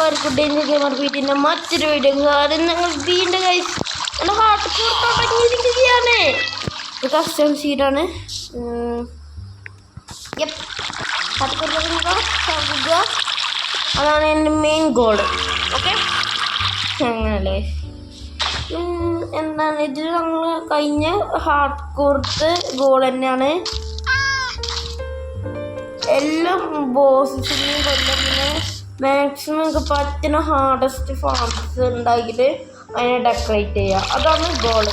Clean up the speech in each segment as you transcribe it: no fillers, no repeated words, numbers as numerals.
എല്ലാവർക്കും danger gamer വീട്ടിൻ്റെ മറ്റൊരു വീഡിയോ കാരണം ഞങ്ങൾ വീണ്ടും ഗൈസ് എൻ്റെ ഹാർട്ട് തുടങ്ങിയിരിക്കുകയാണ്. ഇത് കസ്റ്റം സീഡാണ്. അതാണ് എൻ്റെ മെയിൻ ഗോൾ. ഓക്കെ, അങ്ങനല്ലേ. എന്താണ് ഇത് നമ്മൾ കഴിഞ്ഞ ഹാർട്ട് കോർത്ത് ഗോൾ തന്നെയാണ്. എല്ലാം ബോസിനെയും കൊല്ലം പിന്നെ മാക്സിമം നമുക്ക് പറ്റുന്ന ഹാർഡസ്റ്റ് ഫാംസ് ഉണ്ടാക്കിയിട്ട് അതിനെ ഡെക്കറേറ്റ് ചെയ്യുക, അതാണ് ഗോൾ.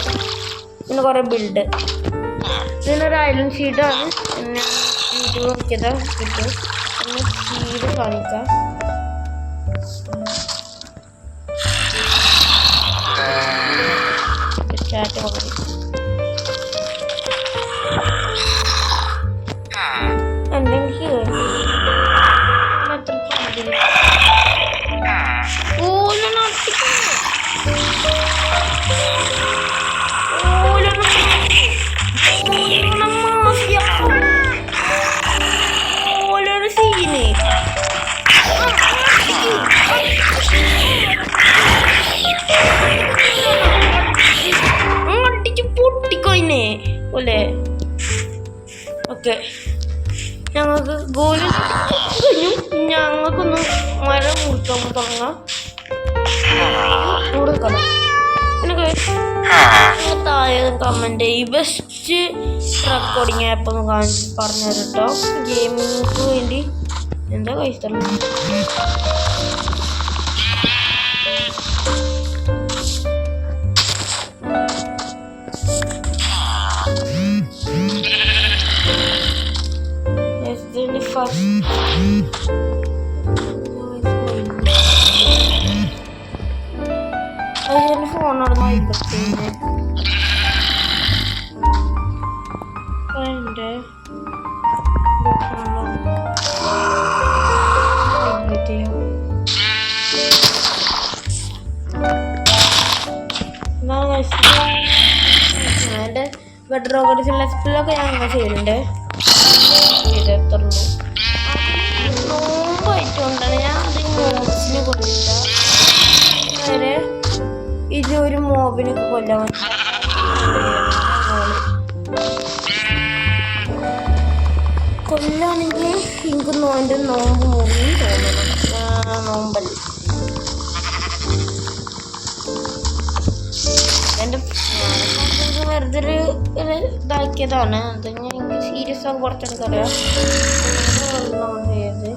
പിന്നെ കുറേ ബിൽഡ്. ഇതിനൊരു ഐലൻഡ് ഷീറ്റാണ്. പിന്നെ യൂട്യൂബ് നോക്കിയത് കിട്ടും. പിന്നെ ഷീഡ് കാണിക്കാം. ചാറ്റ് കൊണ്ട് എന്തെങ്കിൽ പൊട്ടിക്കോയിനെ പോലെ. ഓക്കെ, ഞങ്ങൾക്ക് ഗോൾ കഴിഞ്ഞു. ഞങ്ങൾക്കൊന്ന് മരം മുറിക്കാൻ തുടങ്ങാം. കൊടുക്കണം. പിന്നെ താഴെ കമൻറ്റ് ഈ ബെസ്റ്റ് റെക്കോർഡിങ് ആപ്പ് ഒന്ന് പറഞ്ഞു തരും കേട്ടോ. ഗെയിമിങ്ങൾക്ക് വേണ്ടി എന്താ കഴിച്ചത്. ഫോണോട് നോക്കിപ്പറ്റേ എൻ്റെ ബെഡ് റോക്കറ്റ്സ് ലെസ്പിലൊക്കെ ഞാൻ അങ്ങനെ ചെയ്യുന്നുണ്ട്. ചെയ്തെത്തുള്ളൂ നോമ്പായിട്ടുകൊണ്ടാണ് ഞാൻ അത് മോബ്സിനെ കൊല്ലില്ല. നേരെ ഇത് ഒരു മോബിനൊക്കെ കൊല്ലാൻ കൊല്ലാണെങ്കിൽ എനിക്ക് എൻ്റെ നോമ്പ് മൂവിയും തോന്നണം. നോമ്പല്ല, എൻ്റെ വെറുതെ ഒരു ഇതാക്കിയതാണ്. അത് ഞാൻ എനിക്ക് സീരിയസ് ആകും കുറച്ചെനിക്കറിയാം. ചെയ്യത്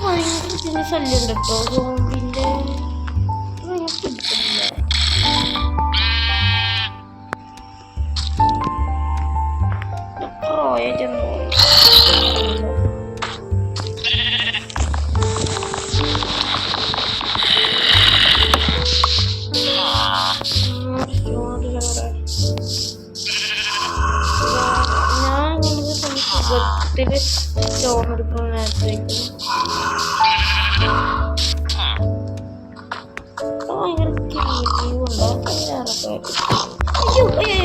ഭയങ്കര ശല്യം ഉണ്ട് കേട്ടോ. സോമ്പിൻ്റെ പിടിക്കുന്നില്ല. പ്രോയായിട്ടൊന്നും ഞാൻ സ്റ്റോൺ എടുക്കുന്ന നേരത്തേക്ക് ഭയങ്കര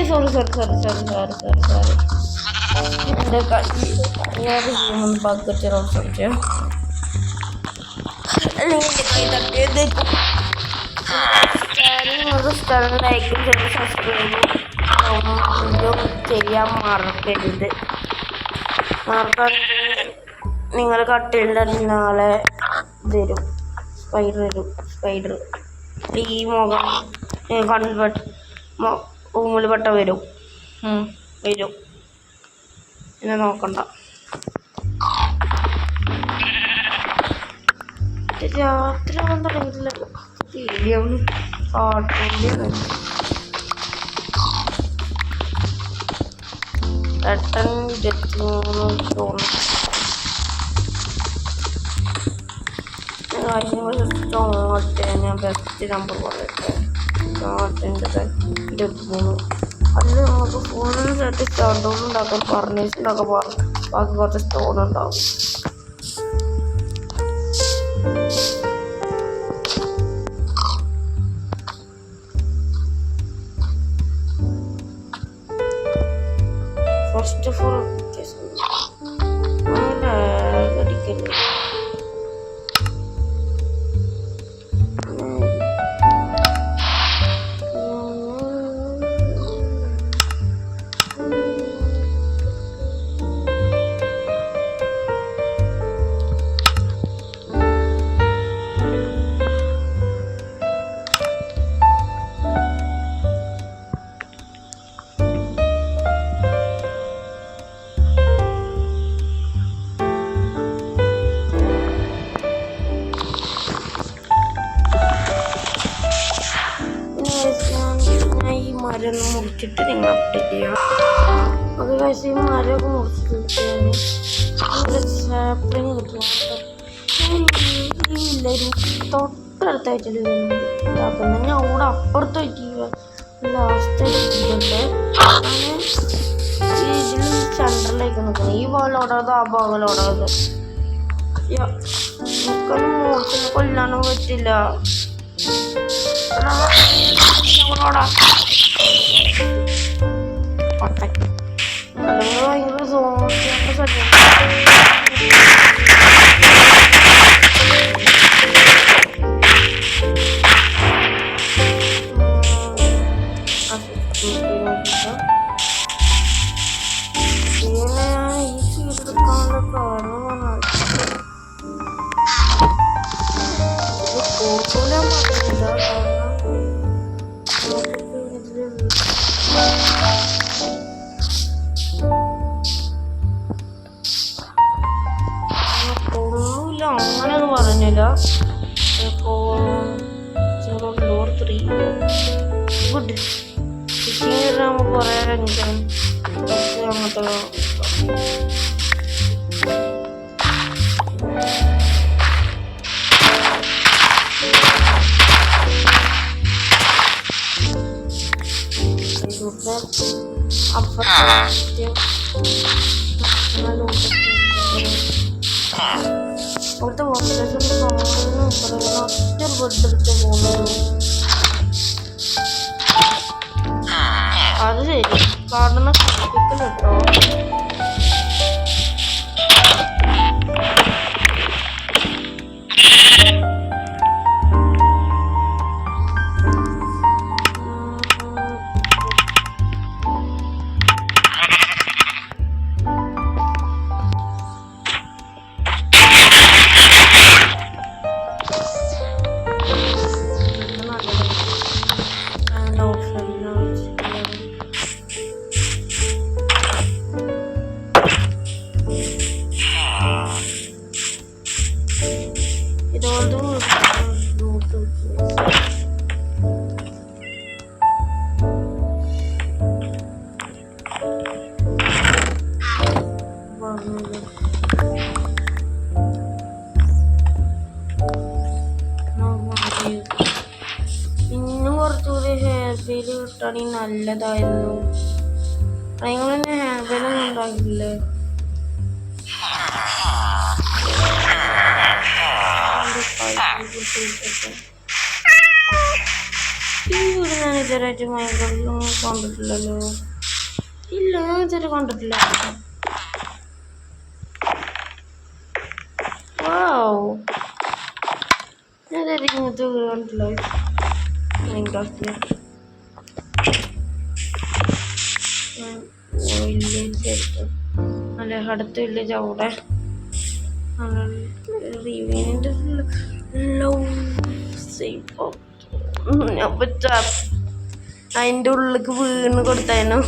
സോറി എൻ്റെ കയ്യിൽ ബക്കറ്റ് റോഡ് അല്ലെങ്കിൽ കൈ തട്ടിയത് സ്ഥലം ലൈക്കും ചെറിയ സബ്സ്ക്രൈബും ചെയ്യാൻ മറക്കരുത്. നിങ്ങൾ കട്ടിലിൻ്റെ നാളെ വരും സ്പൈഡർ ഈ മുഖം റൂമിൽ പെട്ട വരും പിന്നെ നോക്കണ്ട. രാത്രി ആണെന്ന് അറിയില്ല. പേടിയാണ്. പാട്ടിൻ്റെ എട്ടൻ 23 തോന്നുന്നു. ഞാൻ ബെസ്റ്റ് നമ്പർ പറയട്ടെ. 23 അതിൽ നമുക്ക് ഫുൾ സെറ്റ് സ്റ്റോൺ ഉണ്ടാക്കാം, ഫർണിച്ചർ ഉണ്ടാക്കാം, ബാക്കി കുറച്ച് സ്റ്റോൺ ഉണ്ടാവും. കളിക്കല്. മരം മുറിച്ചിട്ട് നിങ്ങൾ അപ്ഡേറ്റ് ചെയ്യാം. അത് കഴിച്ച് ഈ മരമൊക്കെ മുറിച്ചിട്ട് സാപ്ലിങ് കിട്ടും. ഈ വില്ലേജ് തൊട്ടടുത്തായിട്ടൊരു ഇതാക്കുന്നത്. ഞാൻ അവിടെ അപ്പുറത്തായിട്ട് ലാസ്റ്റ് ആയിട്ടുണ്ട്. അങ്ങനെ ഈ ഇതിൽ സെൻറ്ററിലേക്ക് നിൽക്കണം. ഈ ഭാഗം ഓടാതെ ആ ഭാഗം ഓടാതെ നമുക്കൊന്നും മുറിച്ചിട്ട് കൊല്ലാനും പറ്റില്ല. ഭയങ്കര അങ്ങനെയൊന്നും പറഞ്ഞില്ല. ലോർ 3 ഗുഡ് ഫിഷിങ് നമുക്ക് കുറേ അങ്ങനത്തെ അവിടുത്തെ പോപ്പുലേഷൻ ഒറ്റ ബെഡെടുത്ത് പോകുന്നത്. അത് ശരി കാണുന്ന കളിപ്പിക്കൽ കേട്ടോ. ഇന്നും കുറച്ചുകൂടി ഹെയർ ബെയിൽ കിട്ടുകയാണെങ്കിൽ നല്ലതായിരുന്നു. നിങ്ങൾ തന്നെ ഹെയർ ബെയിലൊന്നും ഉണ്ടാക്കില്ലേ? ഈ വീട് ഞാൻ ഇതുവരെയായിട്ട് മൈൻക്രാഫ്റ്റിലൊന്നും കണ്ടിട്ടില്ലല്ലോ. ഇല്ല, ഞാൻ ഇതുവരെ കണ്ടിട്ടില്ല. ഞാൻ ഇതുവരെ ഇങ്ങനത്തെ വീട് കണ്ടിട്ടില്ല മൈൻക്രാഫ്റ്റിൽ. വില്ലേജ് അല്ല, അടുത്ത വില്ലേജ് അവിടെ റിവീനിൻ്റെ അതിൻ്റെ ഉള്ളിലേക്ക് വീണ് കൊടുത്തായിരുന്നു.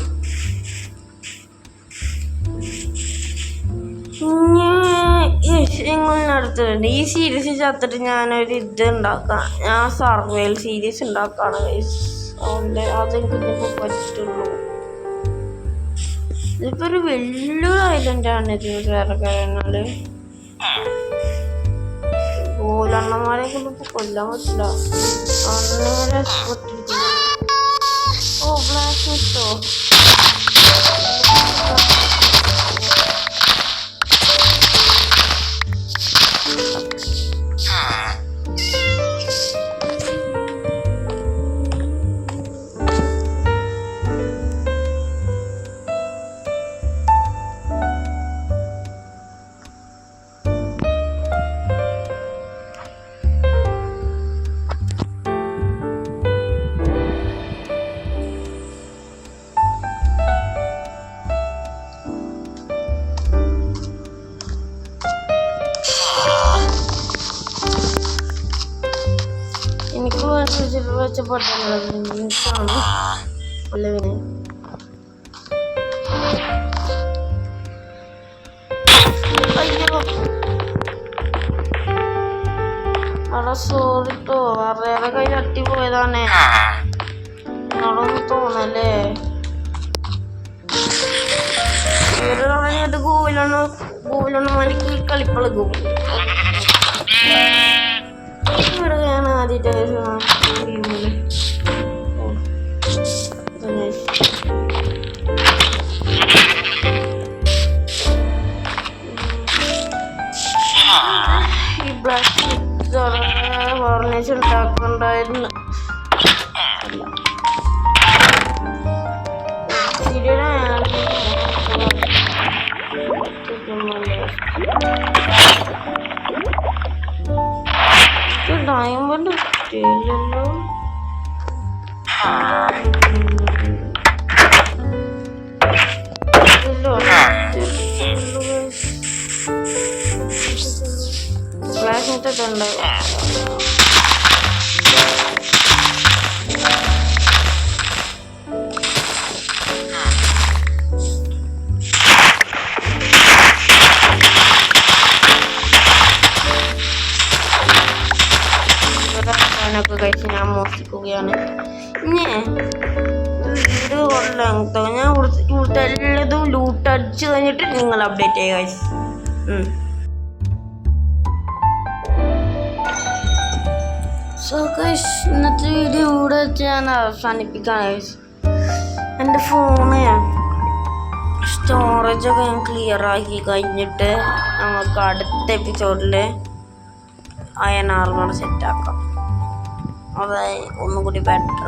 അടുത്തുണ്ട് ഈ സീരീസ് ചത്തിട്ട് ഞാനൊരു ഇത് ഉണ്ടാക്കാം. ഞാൻ സർവൈവൽ സീരീസ് ഉണ്ടാക്കാണ് അതുകൊണ്ട് അതെനിക്ക് പറ്റുള്ളൂ. ഇതിപ്പോ ഒരു വലിയൊരു ഐലൻഡാണ്. ഇത് വേറെ കാര്യങ്ങള് കോലണ്ണന്മാരെ കൊണ്ട് ഇപ്പൊ കൊല്ലാൻ പറ്റില്ല. അണ്ണന്മാരെ ഓ ബ്ലാക്ക് കിട്ടോ. വെച്ച പട്ടാണ് അല്ലവിനെ അയ്യോ അവിടെ സോറിട്ടോ വേറെ കൈ തട്ടി പോയതാണേ എന്നോടൊന്നും തോന്നല്ലേ ഇവരുടെ ഗോവിലാണ് എനിക്ക് കളിപ്പളകും ഇവിടെ ഞാൻ ആദ്യത്തെ ഈ ബ്ലാക്ക് ഫർണിച്ചർ ഉണ്ടാക്കുന്നുണ്ടായിരുന്നു ഡയമണ്ട് കിട്ടിയില്ലല്ലോ ഫ്ലാഷ് ഇട്ടിട്ടുണ്ടാവും ഒക്കെ കഴിച്ച് ഞാൻ മോഷ്ടിക്കുകയാണ് ഇനി വീഡിയോ കൊള്ളാം ഞാൻ ഇവിടുത്തെ എല്ലാതും ലൂട്ട് അടിച്ച് കഴിഞ്ഞിട്ട് നിങ്ങൾ അപ്ഡേറ്റ് ചെയ്യുക ഗൈസ് സോ ഗൈസ് ഇന്നത്തെ വീഡിയോ ഇവിടെ വെച്ച് ഞാൻ അവസാനിപ്പിക്കാം ഗൈസ് എൻ്റെ ഫോണ് സ്റ്റോറേജൊക്കെ ഞാൻ ക്ലിയർ ആക്കി കഴിഞ്ഞിട്ട് നമുക്ക് അടുത്ത എപ്പിസോഡിൽ അയൺ ആർമർ സെറ്റാക്കാം അതായി ഒന്നും കൂടി ബെറ്റർ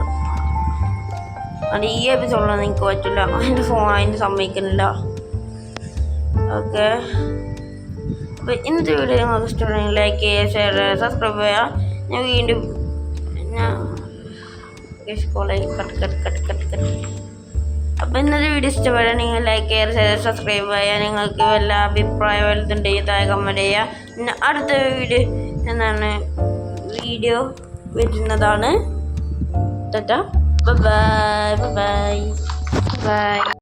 അത് ഈ എപ്പിസോഡിലൊന്നും എനിക്ക് പറ്റില്ല എൻ്റെ ഫോൺ അതിന് സമ്മതിക്കുന്നില്ല ഓക്കെ അപ്പോൾ ഇന്നത്തെ വീഡിയോ നിങ്ങൾക്ക് ഇഷ്ടമാണെങ്കിൽ ലൈക്ക് ചെയ്യുക ഷെയർ ചെയ്യുക സബ്സ്ക്രൈബ് ചെയ്യുക ഞാൻ വീണ്ടും അപ്പോൾ ഇന്നത്തെ വീഡിയോ ഇഷ്ടപ്പെടാൻ നിങ്ങൾ ലൈക്ക് ചെയ്യുക ഷെയർ സബ്സ്ക്രൈബ് ചെയ്യുക നിങ്ങൾക്ക് വല്ല അഭിപ്രായം വലുതുണ്ടെങ്കിൽ താഴെ കമൻറ്റ് ചെയ്യുക പിന്നെ അടുത്ത വീഡിയോ വരുന്നതാണ്. Bye bye bye.